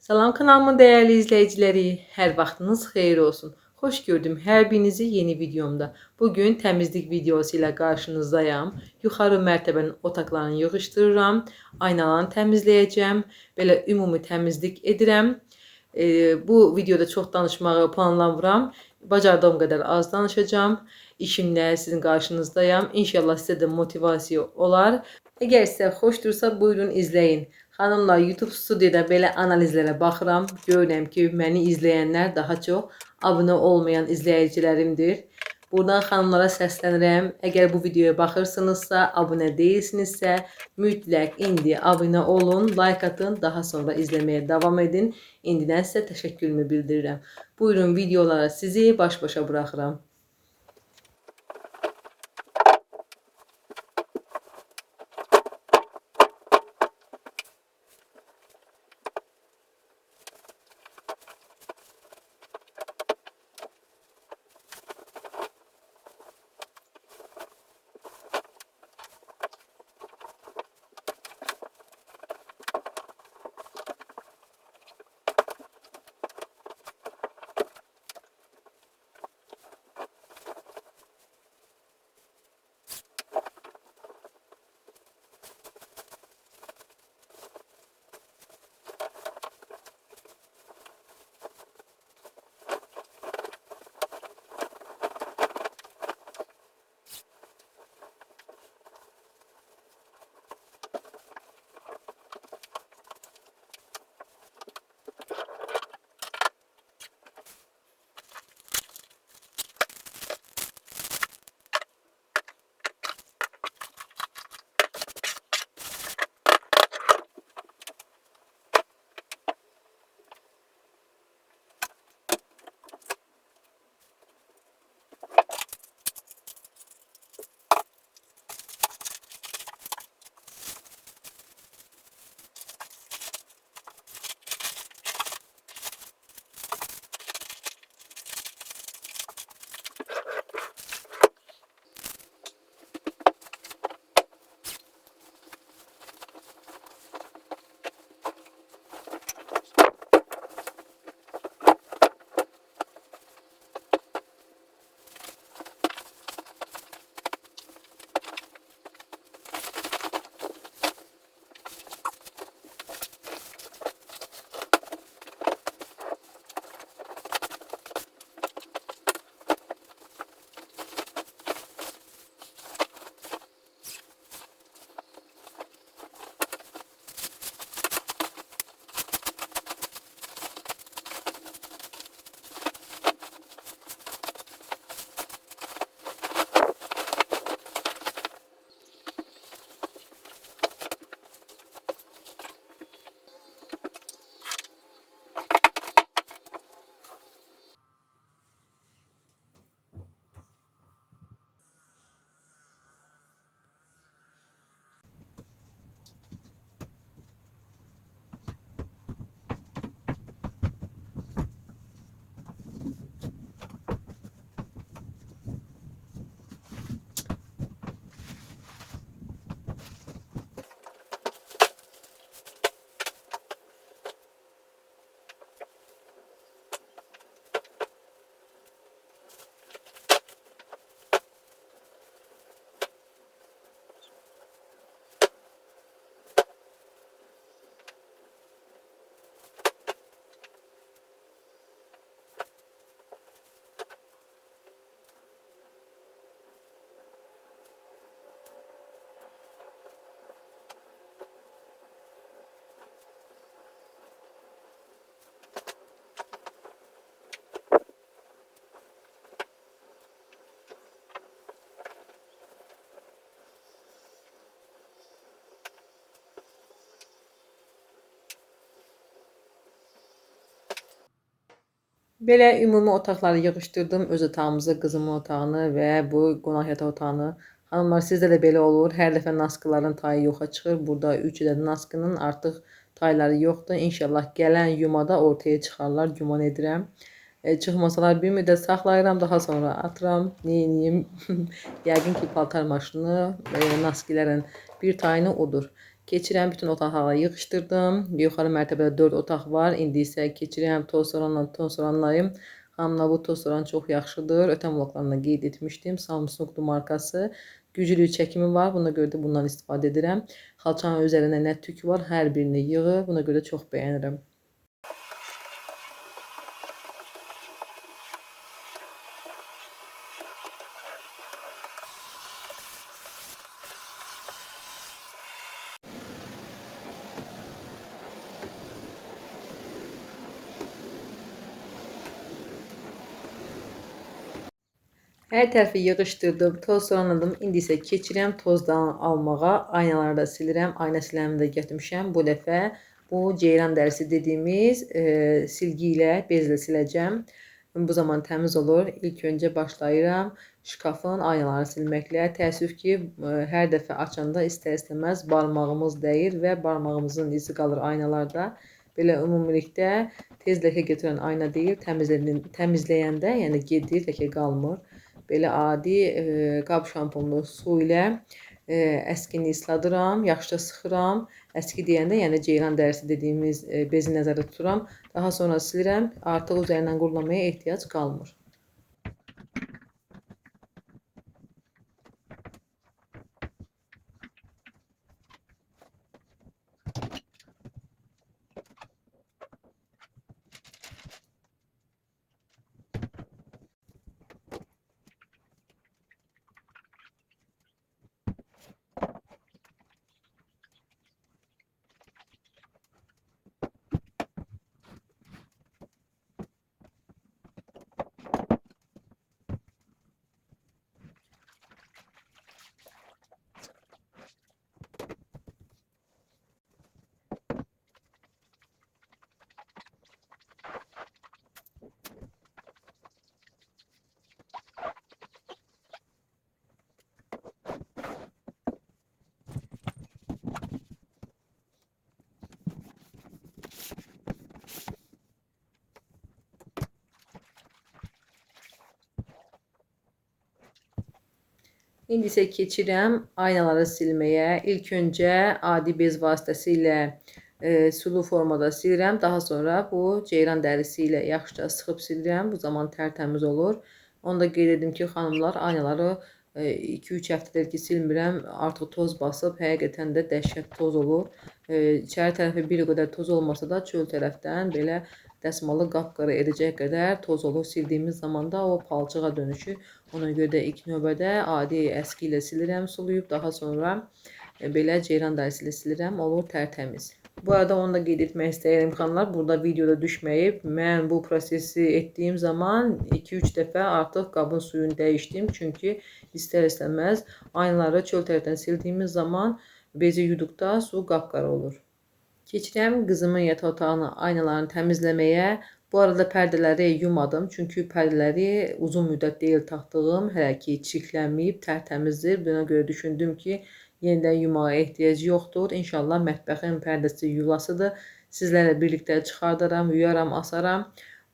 Salam kanalımın değerli izleyicileri, her vaxtınız xeyir olsun. Xoş gördüm hər birinizi yeni videomda. Bugün təmizlik videosu ilə qarşınızdayım. Yuxarı mərtəbənin otaqlarını yığışdırıram, aynalarını təmizləyəcəm, belə ümumi təmizlik edirəm. Bu videoda çox danışmağı planlamıram. Bacardığım qədər az danışacağım. İşimlə sizin qarşınızdayım. İnşallah sizə də motivasiya olar. Əgər sizə xoşdursa buyurun izləyin. Xanımlar, YouTube studiyada belə analizlərə baxıram. Görürəm ki, məni izləyənlər daha çox abunə olmayan izləyicilərimdir. Buradan xanımlara səslənirəm. Əgər bu videoya baxırsınızsa, abunə deyilsinizsə, mütləq indi abunə olun, like atın, daha sonra izləməyə davam edin. İndidən sizə təşəkkürümü bildirirəm. Buyurun videolara sizi baş-başa buraxıram. Belə ümumi otaqları yığışdırdım. Öz otağımızı, qızımın otağını və bu qonaq yataq otağını. Xanımlar, sizdə də belə olur. Hər dəfə naskıların tayı yoxa çıxır. Burada 3 ədəd naskının artıq tayları yoxdur. İnşallah gələn yumada ortaya çıxarlar, güman edirəm. Çıxmasalar bir müddət saxlayıram, daha sonra atıram. Neyiniyim? Yəqin ki, paltar maşını naskilərin bir tayını odur. Keçirəm, bütün otaqları yığışdırdım. Yuxarı mərtəbədə 4 otaq var. İndi isə keçirəm, toz soranlayım. Xanımlar, bu toz soran çox yaxşıdır. Ötən vloglarımda qeyd etmişdim. Samsungdur markası. Güclü çəkimi var. Buna görə də bundan istifadə edirəm. Xalçanın üzərində nə tük var, hər birini yığır. Buna görə də çox bəyənirəm. Hər tərəfi yığışdırdım, toz soranladım. İndi isə keçirəm tozdan almağa. Aynaları da silirəm. Ayna silərimi də gətirmişəm. Bu dəfə bu ceyran dərisi dediyimiz silgi ilə bezlə siləcəm. Bu zaman təmiz olur. İlk öncə başlayıram şkafın aynalarını silməklə. Təəssüf ki, hər dəfə açanda istər-istəməz barmağımız dəyir və barmağımızın izi qalır aynalarda. Belə ümumilikdə tez ləkə götürən ayna deyil, təmizləyəndə, yəni gedir, ləkə qalmır. Belə adi qab şampunlu su ilə əskini isladıram, yaxşıca sıxıram. Əski deyəndə, yəni ceyran dərisi dediyimiz bezi nəzərdə tuturam. Daha sonra silirəm, artıq üzərindən qurulamaya ehtiyac qalmır. İndi isə keçirəm aynaları silməyə. İlk öncə adi bez vasitəsilə sulu formada silirəm. Daha sonra bu ceyran dərisi ilə yaxşıca sıxıb silirəm. Bu zaman tərtəmiz olur. Onu da qeyd edim ki, xanımlar, aynaları 2-3 həftədir ki silmirəm. Artıq toz basıb, həqiqətən də dəhşət toz olur. İçəri tərəfi bir qədər toz olmasa da çöl tərəfdən belə dəsmalı qapqara edəcək qədər toz olur. Sildiyimiz zaman da o palçığa dönüşür. Ona görə də ilk növbədə adi əski ilə silirəm, suluyub. Daha sonra belə ceyran dərisi ilə silirəm. Olur tərtəmiz. Bu arada onu da qeyd etmək istəyirəm xanımlar. Burada videoda düşməyib. Mən bu prosesi etdiyim zaman 2-3 dəfə artıq qabın suyunu dəyişdim. Çünki istər-istəməz aynaları çöl tərəfdən sildiyimiz zaman bezi yuduqda su qapqara olur. Keçirəm qızımın yataq otağını, aynalarını təmizləməyə. Bu arada pərdələri yumadım. Çünki pərdələri uzun müddət deyil taxdığım, hələ ki çirklənməyib, tərtəmizdir. Buna görə düşündüm ki, yenidən yumağa ehtiyac yoxdur. İnşallah mətbəxin pərdəsi yulasıdır. Sizlərlə birlikdə çıxardaram, yuyaram, asaram.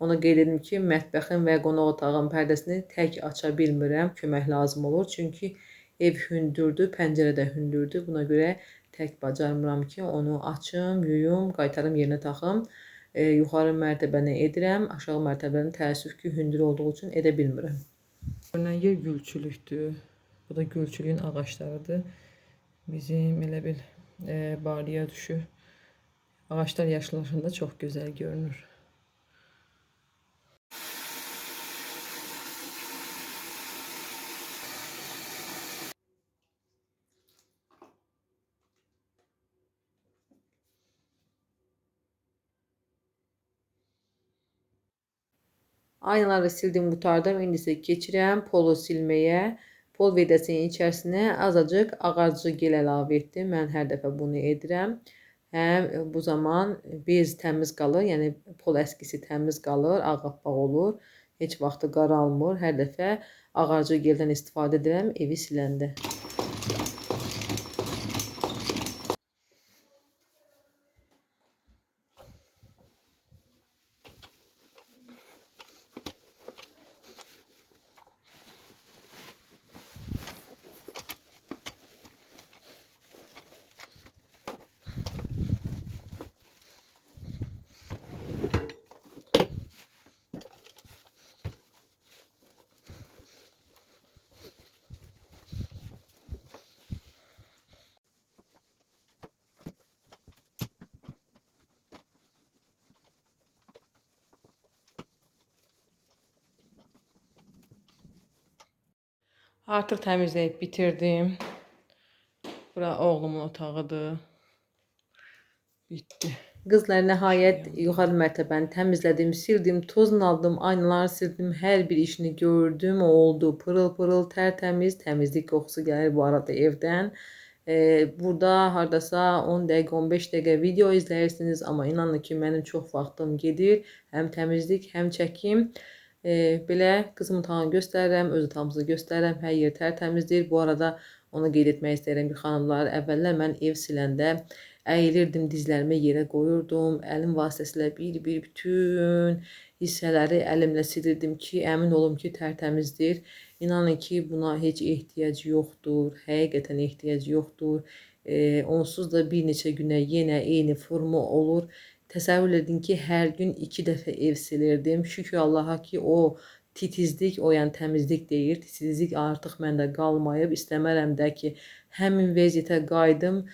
Ona qeyd edim ki, mətbəxin və qonaq otağın pərdəsini tək aça bilmirəm. Kömək lazım olur. Çünki ev hündürdür, pəncərə də hündürdür. Buna görə tək bacarmıram ki, onu açım, yuyum, qaytarım yerinə taxım. Yuxarı mərtəbəni edirəm, aşağı mərtəbəni təəssüf ki, hündür olduğu üçün edə bilmirəm. Görünən yer gülçülükdür. Bu da gülçülüyün ağaçlarıdır. Bizim elə bil barıya düşür. Ağaçlar yaşlaşanda çox gözəl görünür. Aynaları sildim, qurtardım. İndi isə keçirəm polu silməyə. Pol vidəsinin içərisinə azacıq ağarcı gel əlavə etdim. Mən hər dəfə bunu edirəm. Həm bu zaman bez təmiz qalır, yəni pol əskisi təmiz qalır, ağappaq olur. Heç vaxtı qaralmır. Hər dəfə ağarcı geldən istifadə edirəm evi siləndə. Artıq təmizləyib bitirdim. Bura oğlumun otağıdır. Bitti. Qızlar, nəhayət yuxarı mərtəbəni təmizlədim, sildim, tozunu aldım, aynaları sildim, hər bir işini gördüm, oldu. Pırıl pırıl, tərtəmiz, təmizlik qoxusu gəlir bu arada evdən. Burada hardasa 10 dəqiqə, 15 dəqiqə video izləyirsiniz, amma inanın ki, mənim çox vaxtım gedir. Həm təmizlik, həm çəkim. Belə qızım otağını göstərirəm, öz otağımızı göstərirəm, hər yer tərtəmizdir. Bu arada onu qeyd etmək istəyirəm ki, xanımlar, əvvəllər mən ev siləndə əyilirdim, dizlərimi yerə qoyurdum, əlim vasitəsilə bir bütün hissələri əlimlə silirdim ki, əmin olum ki, tərtəmizdir. İnanın ki, buna heç ehtiyac yoxdur, həqiqətən ehtiyac yoxdur. Onsuz da bir neçə günə yenə eyni forma olur. Təsəvvür edin ki, hər gün 2 dəfə ev silirdim. Şükür Allaha ki, o titizlik, o yəni təmizlik deyir. Titizlik artıq məndə qalmayıb. İstəmərəm də ki, həmin vəziyyətə qayıdım.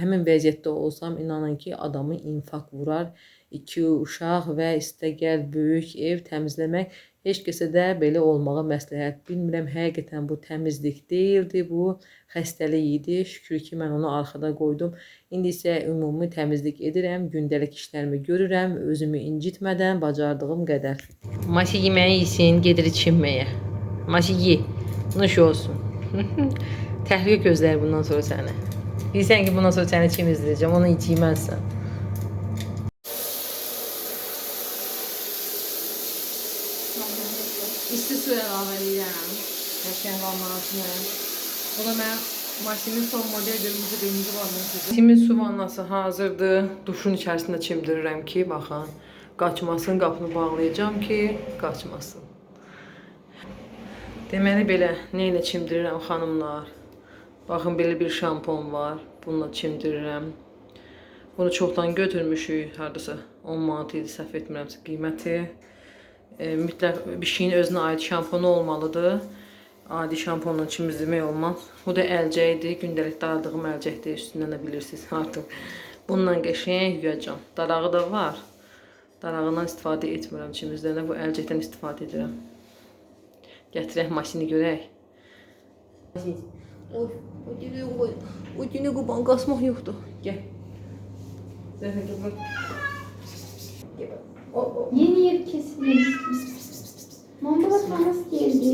Həmin vəziyyətdə olsam, inanın ki, adamı infarkt vurar. 2 uşaq və istəgəl böyük ev təmizləmək heç kəsə də belə olmağı məsləhət bilmirəm. Həqiqətən bu təmizlik deyildi, bu xəstəlik idi. Şükür ki, mən onu arxada qoydum. İndi isə ümumi təmizlik edirəm, gündəlik işlərimi görürəm, özümü incitmədən bacardığım qədər. Masi yeməyi yesin, gedir çimməyə. Masi ye, nuş olsun. Təhlükə gözlər bundan sonra səni. Bilsən ki, bundan sonra səni kim izləyəcəm, onu hiç yemezsən. İsti su əlavə edirəm. Qəşəng qalmasına. O da mən Masimin son model qırmızı vannası. Masimin su vannası hazırdır. Duşun içərisində çimdirirəm ki, baxın, qaçmasın. Qapını bağlayacağım ki, qaçmasın. Deməli belə, nə ilə çimdirirəm xanımlar? Baxın, belə bir şampon var. Bununla çimdirirəm. Bunu çoxdan götürmüşük. Hardasa 10 manat idi, səhv etmirəmsə qiyməti. Mütləq bir şeyin özünə aid şamponu olmalıdır. Adi şamponla çimizdirmək olmaz. Bu da əlcəkdir. Gündəlik daradığım əlcəkdir. Üstündən də bilirsiniz artıq. Bununla qəşəng yuyacam. Darağı da var. Darağından istifadə etmirəm çimizlərdə. Bu əlcəkdən istifadə edirəm. Gətirək masini görək. O günə quban qasmaq yoxdur. Gəl. Yeni yer kesilmiş. Mamba nasıl geldi?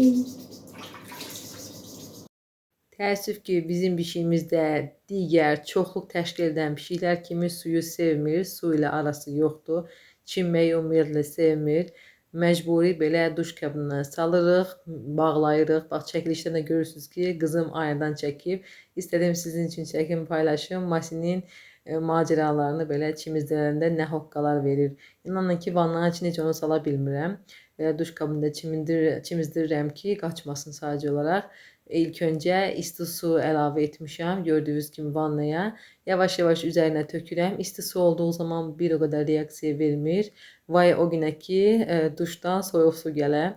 Təəssüf ki, bizim bişiyimizdə digər çoxluq təşkil edən pişiklər kimi suyu sevmir, su ilə arası yoxdur, çimməyi ümumiyyətlə sevmir. Məcburi belə duş qəbinə salırıq, bağlayırıq. Bax, çəkilişdən də görürsünüz ki, qızım aynadan çəkib. İstədim sizin üçün çəkim paylaşım. Masinin macəralarını belə çimizdirəndə nə hoqqalar verir. İnanın ki, vannanın içində heç onu sala bilmirəm. Belə duş qabında çimizdirirəm ki, qaçmasın sadəcə olaraq. İlk öncə isti su əlavə etmişəm. Gördüyünüz kimi vannaya. Yavaş-yavaş üzərinə tökürəm. İsti su olduğu zaman bir o qədər reaksiya vermir. Vay o günə ki, duşdan soyuq su gələ.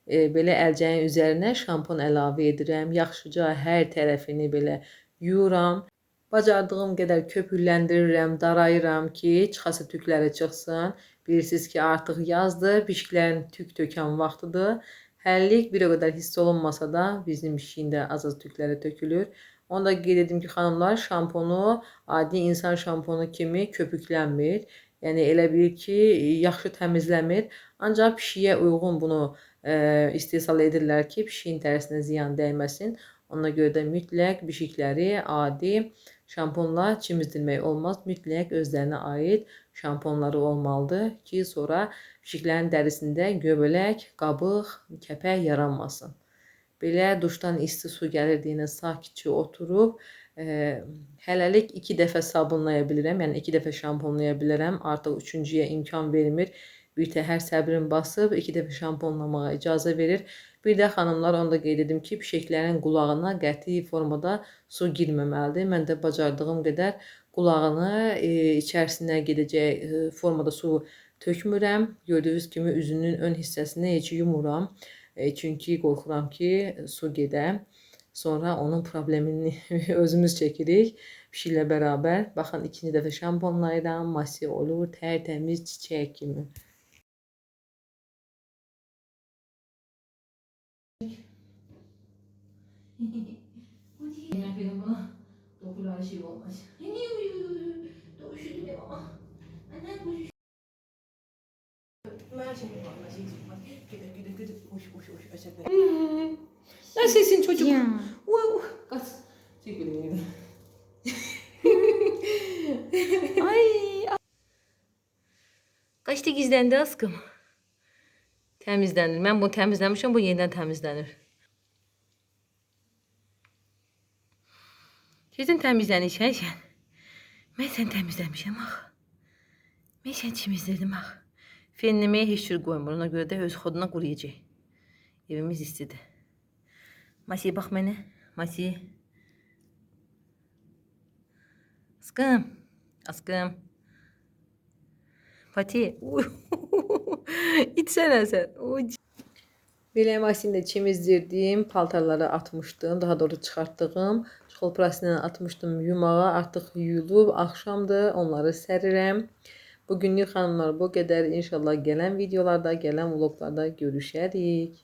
Belə əlcəyin üzərinə şampon əlavə edirəm. Yaxşıca hər tərəfini belə yuyuram. Bacardığım qədər köpükləndirirəm, darayıram ki, çıxası tükləri çıxsın. Bilirsiniz ki, artıq yazdır, pişiklərin tük tökən vaxtıdır. Həllik bir o qədər hiss olunmasa da bizim pişiyində az-az tükləri tökülür. Onu da qeyd edim ki, xanımlar, şamponu adi insan şamponu kimi köpüklənmir. Yəni elə bil ki, yaxşı təmizləmir. Ancaq pişiyə uyğun bunu istehsal edirlər ki, pişiyin dərisinə ziyan dəyməsin. Ona görə də mütləq pişikləri adi şamponla çimizdirmək olmaz. Mütləq özlərinə aid şamponları olmalıdır ki, sonra pişiklərin dərisində göbələk, qabıq, kəpək yaranmasın. Belə duşdan isti su gəlirdiyinə sakitcə oturub, hələlik 2 dəfə sabunlaya bilirəm, yəni 2 dəfə şamponlaya bilərəm. Artıq 3-cüyə imkan vermir. Bir təhər səbrim basıb 2 dəfə şamponlamağa icazə verir. Bir də xanımlar, onu da qeyd edim ki, pişiklərin qulağına qəti formada su girməməlidir. Mən də bacardığım qədər qulağını içərisinə gedəcək formada su tökmürəm. Gördüyünüz kimi üzünün ön hissəsini heç yumuram. Çünki qorxuram ki, su gedə. Sonra onun problemini özümüz çəkirik pişiklə bərabər. Baxın, 2-ci dəfə şamponlayıram, masi olur, tərtəmiz çiçək kimi. Ben benim buna dokular şey olmaz. Niye uyuyor? Doğuşu ne baba? Annem bu. Ben şimdi bana şey çıkmaz. Gider. Hoş aşağı. Nasılsın çocuk? Uy. Kaç. Çekilin. Ay. Kaçta gizlendi askım? Temizlenir. Ben bunu temizlemişim. Bu yeniden temizlenir. Sizin temizlenişen sen. Ben sen temizlemişim ah. Ben sen temizledim ah. Fenlemeye hiç sür koymur. Ona göre de öz xoduna quruyacaq. Evimiz istidir. Masiye bax mənə. Masiye. Askım. Pati. İçsənə sən. Belə masinlə çimizdirdim, paltarları atmışdım, daha doğrusu çıxartdığım, çxol prasıyla atmışdım yumağa, artıq yuyulub, axşamdır, onları sərirəm. Bugünlük xanımlar bu qədər, inşallah gələn videolarda, gələn vloglarda görüşərik.